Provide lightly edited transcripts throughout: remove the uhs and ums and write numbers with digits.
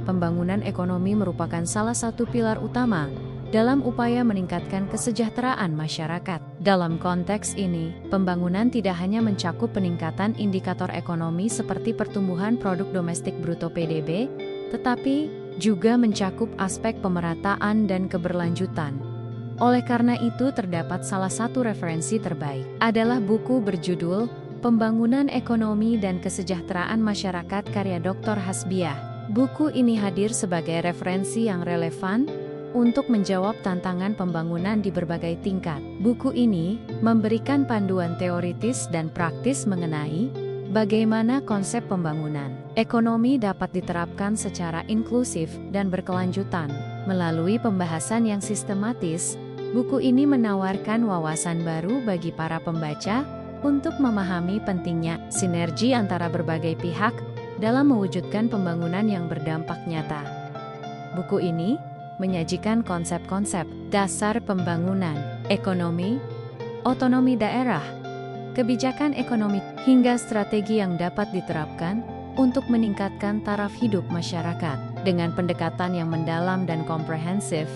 pembangunan ekonomi merupakan salah satu pilar utama dalam upaya meningkatkan kesejahteraan masyarakat. Dalam konteks ini, pembangunan tidak hanya mencakup peningkatan indikator ekonomi seperti pertumbuhan produk domestik bruto (PDB), tetapi juga mencakup aspek pemerataan dan keberlanjutan. Oleh karena itu, terdapat salah satu referensi terbaik adalah buku berjudul Pembangunan Ekonomi dan Kesejahteraan Masyarakat karya Dr. Hasbiah. Buku ini hadir sebagai referensi yang relevan untuk menjawab tantangan pembangunan di berbagai tingkat. Buku ini memberikan panduan teoritis dan praktis mengenai bagaimana konsep pembangunan ekonomi dapat diterapkan secara inklusif dan berkelanjutan. Melalui pembahasan yang sistematis, buku ini menawarkan wawasan baru bagi para pembaca untuk memahami pentingnya sinergi antara berbagai pihak dalam mewujudkan pembangunan yang berdampak nyata. Buku ini menyajikan konsep-konsep dasar pembangunan ekonomi, otonomi daerah, kebijakan ekonomi, hingga strategi yang dapat diterapkan untuk meningkatkan taraf hidup masyarakat. Dengan pendekatan yang mendalam dan komprehensif,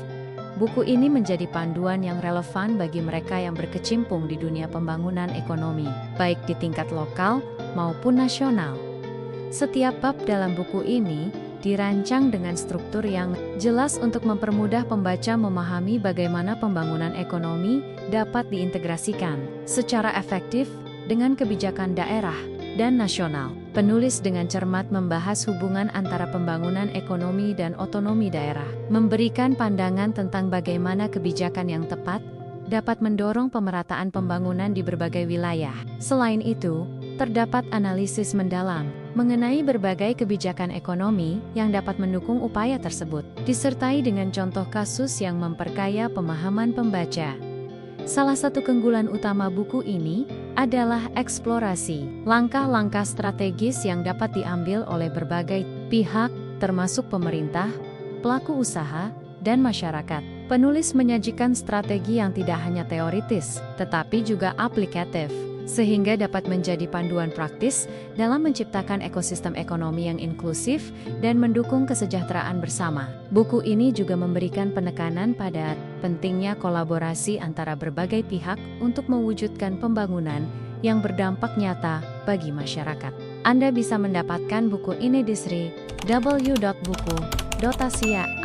buku ini menjadi panduan yang relevan bagi mereka yang berkecimpung di dunia pembangunan ekonomi, baik di tingkat lokal maupun nasional. Setiap bab dalam buku ini dirancang dengan struktur yang jelas untuk mempermudah pembaca memahami bagaimana pembangunan ekonomi dapat diintegrasikan secara efektif dengan kebijakan daerah dan nasional. Penulis dengan cermat membahas hubungan antara pembangunan ekonomi dan otonomi daerah, memberikan pandangan tentang bagaimana kebijakan yang tepat dapat mendorong pemerataan pembangunan di berbagai wilayah. Selain itu, terdapat analisis mendalam mengenai berbagai kebijakan ekonomi yang dapat mendukung upaya tersebut, disertai dengan contoh kasus yang memperkaya pemahaman pembaca. Salah satu keunggulan utama buku ini adalah eksplorasi langkah-langkah strategis yang dapat diambil oleh berbagai pihak, termasuk pemerintah, pelaku usaha, dan masyarakat. Penulis menyajikan strategi yang tidak hanya teoritis, tetapi juga aplikatif, sehingga dapat menjadi panduan praktis dalam menciptakan ekosistem ekonomi yang inklusif dan mendukung kesejahteraan bersama. Buku ini juga memberikan penekanan pada pentingnya kolaborasi antara berbagai pihak untuk mewujudkan pembangunan yang berdampak nyata bagi masyarakat. Anda bisa mendapatkan buku ini di www.buku.asia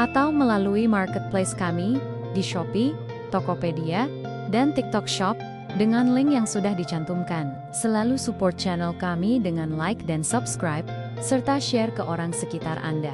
atau melalui marketplace kami di Shopee, Tokopedia, dan TikTok Shop dengan link yang sudah dicantumkan. Selalu support channel kami dengan like dan subscribe, serta share ke orang sekitar Anda.